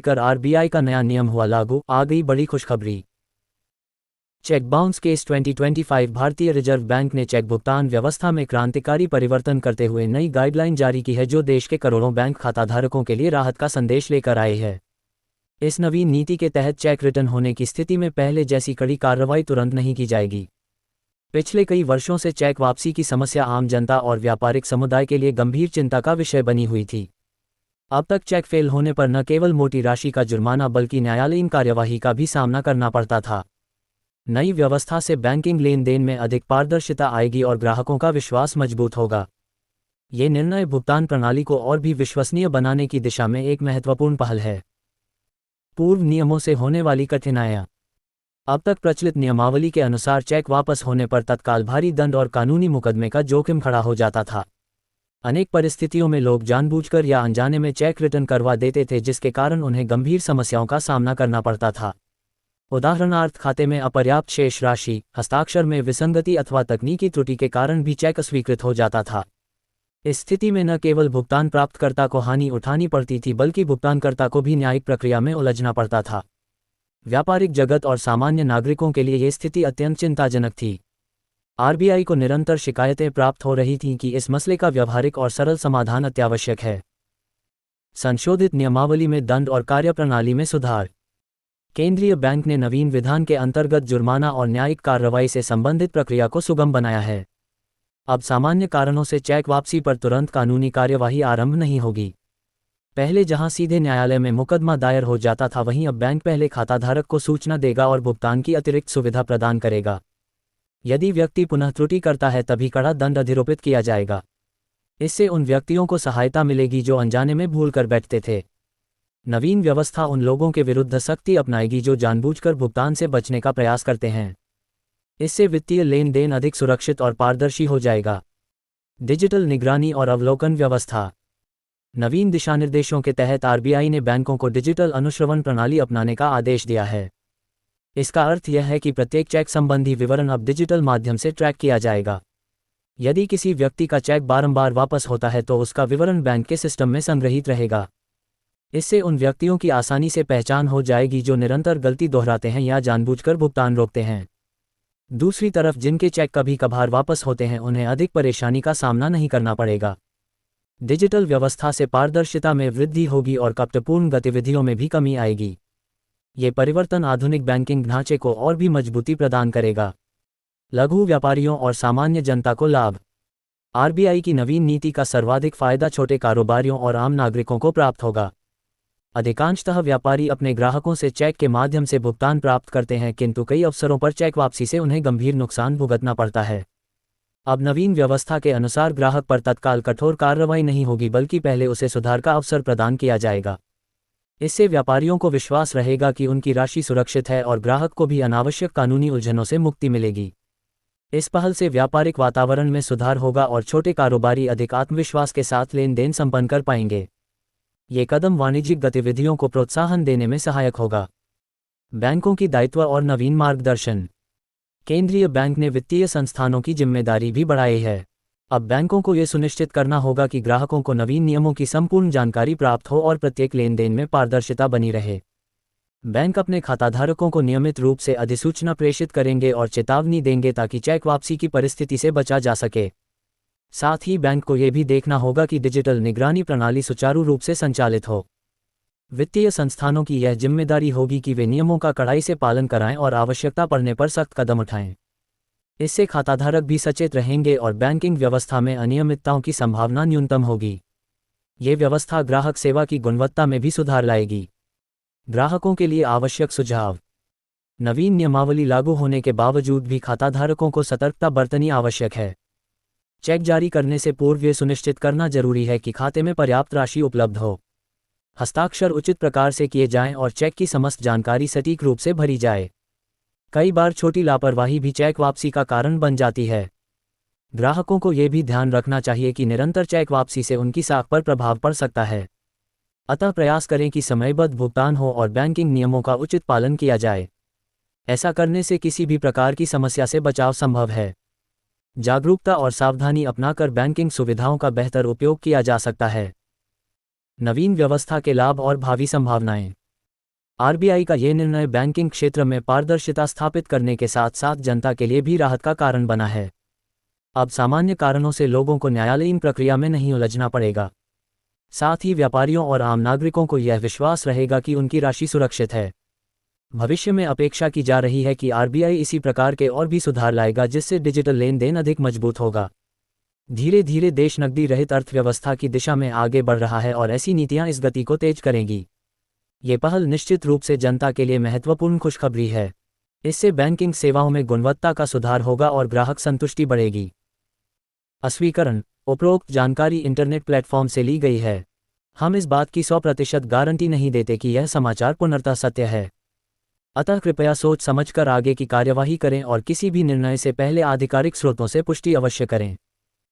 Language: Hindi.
कर आरबीआई का नया नियम हुआ लागू, आ गई बड़ी खुशखबरी। Cheque bounce case 2025। भारतीय रिजर्व बैंक ने चेक भुगतान व्यवस्था में क्रांतिकारी परिवर्तन करते हुए नई गाइडलाइन जारी की है, जो देश के करोड़ों बैंक खाताधारकों के लिए राहत का संदेश लेकर आई है। इस नवीन नीति के तहत चेक रिटर्न होने की स्थिति में पहले जैसी कड़ी कार्रवाई तुरंत नहीं की जाएगी। पिछले कई वर्षों से चेक वापसी की समस्या आम जनता और व्यापारिक समुदाय के लिए गंभीर चिंता का विषय बनी हुई थी। अब तक चेक फेल होने पर न केवल मोटी राशि का जुर्माना बल्कि न्यायालयीन कार्यवाही का भी सामना करना पड़ता था। नई व्यवस्था से बैंकिंग लेन देन में अधिक पारदर्शिता आएगी और ग्राहकों का विश्वास मजबूत होगा। ये निर्णय भुगतान प्रणाली को और भी विश्वसनीय बनाने की दिशा में एक महत्वपूर्ण पहल है। पूर्व नियमों से होने वाली कठिनाइयाँ। अब तक प्रचलित नियमावली के अनुसार चेक वापस होने पर तत्काल भारी दंड और कानूनी मुकदमे का जोखिम खड़ा हो जाता था। अनेक परिस्थितियों में लोग जानबूझकर या अनजाने में चेक रिटर्न करवा देते थे, जिसके कारण उन्हें गंभीर समस्याओं का सामना करना पड़ता था। उदाहरणार्थ, खाते में अपर्याप्त शेष राशि, हस्ताक्षर में विसंगति अथवा तकनीकी त्रुटि के कारण भी चेक अस्वीकृत हो जाता था। इस स्थिति में न केवल भुगतान प्राप्तकर्ता को हानि उठानी पड़ती थी, बल्कि भुगतानकर्ता को भी न्यायिक प्रक्रिया में उलझना पड़ता था। व्यापारिक जगत और सामान्य नागरिकों के लिए यह स्थिति अत्यंत चिंताजनक थी। आरबीआई को निरंतर शिकायतें प्राप्त हो रही थीं कि इस मसले का व्यावहारिक और सरल समाधान अत्यावश्यक है। संशोधित नियमावली में दंड और कार्यप्रणाली में सुधार। केंद्रीय बैंक ने नवीन विधान के अंतर्गत जुर्माना और न्यायिक कार्रवाई से संबंधित प्रक्रिया को सुगम बनाया है। अब सामान्य कारणों से चेक वापसी पर तुरंत कानूनी कार्यवाही आरंभ नहीं होगी। पहले जहां सीधे न्यायालय में मुकदमा दायर हो जाता था, वहीं अब बैंक पहले खाताधारक को सूचना देगा और भुगतान की अतिरिक्त सुविधा प्रदान करेगा। यदि व्यक्ति पुनः त्रुटि करता है, तभी कड़ा दंड अधिरोपित किया जाएगा। इससे उन व्यक्तियों को सहायता मिलेगी जो अनजाने में भूल कर बैठते थे। नवीन व्यवस्था उन लोगों के विरुद्ध सख्ती अपनाएगी जो जानबूझकर भुगतान से बचने का प्रयास करते हैं। इससे वित्तीय लेन देन अधिक सुरक्षित और पारदर्शी हो जाएगा। डिजिटल निगरानी और अवलोकन व्यवस्था। नवीन दिशानिर्देशों के तहत आरबीआई ने बैंकों को डिजिटल अनुश्रवण प्रणाली अपनाने का आदेश दिया है। इसका अर्थ यह है कि प्रत्येक चेक संबंधी विवरण अब डिजिटल माध्यम से ट्रैक किया जाएगा। यदि किसी व्यक्ति का चेक बारंबार वापस होता है, तो उसका विवरण बैंक के सिस्टम में संग्रहित रहेगा। इससे उन व्यक्तियों की आसानी से पहचान हो जाएगी जो निरंतर गलती दोहराते हैं या जानबूझकर भुगतान रोकते हैं। दूसरी तरफ जिनके चेक कभी कभार वापस होते हैं, उन्हें अधिक परेशानी का सामना नहीं करना पड़ेगा। डिजिटल व्यवस्था से पारदर्शिता में वृद्धि होगी और कपटपूर्ण गतिविधियों में भी कमी आएगी। ये परिवर्तन आधुनिक बैंकिंग ढांचे को और भी मजबूती प्रदान करेगा। लघु व्यापारियों और सामान्य जनता को लाभ। आरबीआई की नवीन नीति का सर्वाधिक फायदा छोटे कारोबारियों और आम नागरिकों को प्राप्त होगा। अधिकांशतः व्यापारी अपने ग्राहकों से चेक के माध्यम से भुगतान प्राप्त करते हैं, किंतु कई अवसरों पर चेक वापसी से उन्हें गंभीर नुकसान भुगतना पड़ता है। अब नवीन व्यवस्था के अनुसार ग्राहक पर तत्काल कठोर कार्रवाई नहीं होगी, बल्कि पहले उसे सुधार का अवसर प्रदान किया जाएगा। इससे व्यापारियों को विश्वास रहेगा कि उनकी राशि सुरक्षित है और ग्राहक को भी अनावश्यक कानूनी उलझनों से मुक्ति मिलेगी। इस पहल से व्यापारिक वातावरण में सुधार होगा और छोटे कारोबारी अधिक आत्मविश्वास के साथ लेन देन संपन्न कर पाएंगे। ये कदम वाणिज्यिक गतिविधियों को प्रोत्साहन देने में सहायक होगा। बैंकों की दायित्व और नवीन मार्गदर्शन। केंद्रीय बैंक ने वित्तीय संस्थानों की जिम्मेदारी भी बढ़ाई है। अब बैंकों को यह सुनिश्चित करना होगा कि ग्राहकों को नवीन नियमों की संपूर्ण जानकारी प्राप्त हो और प्रत्येक लेन देन में पारदर्शिता बनी रहे। बैंक अपने खाताधारकों को नियमित रूप से अधिसूचना प्रेषित करेंगे और चेतावनी देंगे ताकि चेक वापसी की परिस्थिति से बचा जा सके। साथ ही बैंक को यह भी देखना होगा कि डिजिटल निगरानी प्रणाली सुचारू रूप से संचालित हो। वित्तीय संस्थानों की यह जिम्मेदारी होगी कि वे नियमों का कड़ाई से पालन कराएं और आवश्यकता पड़ने पर सख्त कदम उठाएं। इससे खाताधारक भी सचेत रहेंगे और बैंकिंग व्यवस्था में अनियमितताओं की संभावना न्यूनतम होगी। ये व्यवस्था ग्राहक सेवा की गुणवत्ता में भी सुधार लाएगी। ग्राहकों के लिए आवश्यक सुझाव। नवीन नियमावली लागू होने के बावजूद भी खाताधारकों को सतर्कता बरतनी आवश्यक है। चेक जारी करने से पूर्व ये सुनिश्चित करना जरूरी है कि खाते में पर्याप्त राशि उपलब्ध हो, हस्ताक्षर उचित प्रकार से किए जाएं और चेक की समस्त जानकारी सटीक रूप से भरी जाए। कई बार छोटी लापरवाही भी चेक वापसी का कारण बन जाती है। ग्राहकों को यह भी ध्यान रखना चाहिए कि निरंतर चेक वापसी से उनकी साख पर प्रभाव पड़ सकता है। अतः प्रयास करें कि समयबद्ध भुगतान हो और बैंकिंग नियमों का उचित पालन किया जाए। ऐसा करने से किसी भी प्रकार की समस्या से बचाव संभव है। जागरूकता और सावधानी अपनाकर बैंकिंग सुविधाओं का बेहतर उपयोग किया जा सकता है। नवीन व्यवस्था के लाभ और भावी संभावनाएं। आरबीआई का ये निर्णय बैंकिंग क्षेत्र में पारदर्शिता स्थापित करने के साथ साथ जनता के लिए भी राहत का कारण बना है। अब सामान्य कारणों से लोगों को न्यायालयीन प्रक्रिया में नहीं उलझना पड़ेगा। साथ ही व्यापारियों और आम नागरिकों को यह विश्वास रहेगा कि उनकी राशि सुरक्षित है। भविष्य में अपेक्षा की जा रही है कि आरबीआई इसी प्रकार के और भी सुधार लाएगा, जिससे डिजिटल लेन देन अधिक मजबूत होगा। धीरे धीरे देश नकदी रहित अर्थव्यवस्था की दिशा में आगे बढ़ रहा है और ऐसी नीतियां इस गति को तेज करेंगी। ये पहल निश्चित रूप से जनता के लिए महत्वपूर्ण खुशखबरी है। इससे बैंकिंग सेवाओं में गुणवत्ता का सुधार होगा और ग्राहक संतुष्टि बढ़ेगी। अस्वीकरण: उपरोक्त जानकारी इंटरनेट प्लेटफॉर्म से ली गई है। हम इस बात की 100% गारंटी नहीं देते कि यह समाचार पूर्णतः सत्य है। अतः कृपया सोच समझकर आगे की कार्यवाही करें और किसी भी निर्णय से पहले आधिकारिक स्रोतों से पुष्टि अवश्य करें।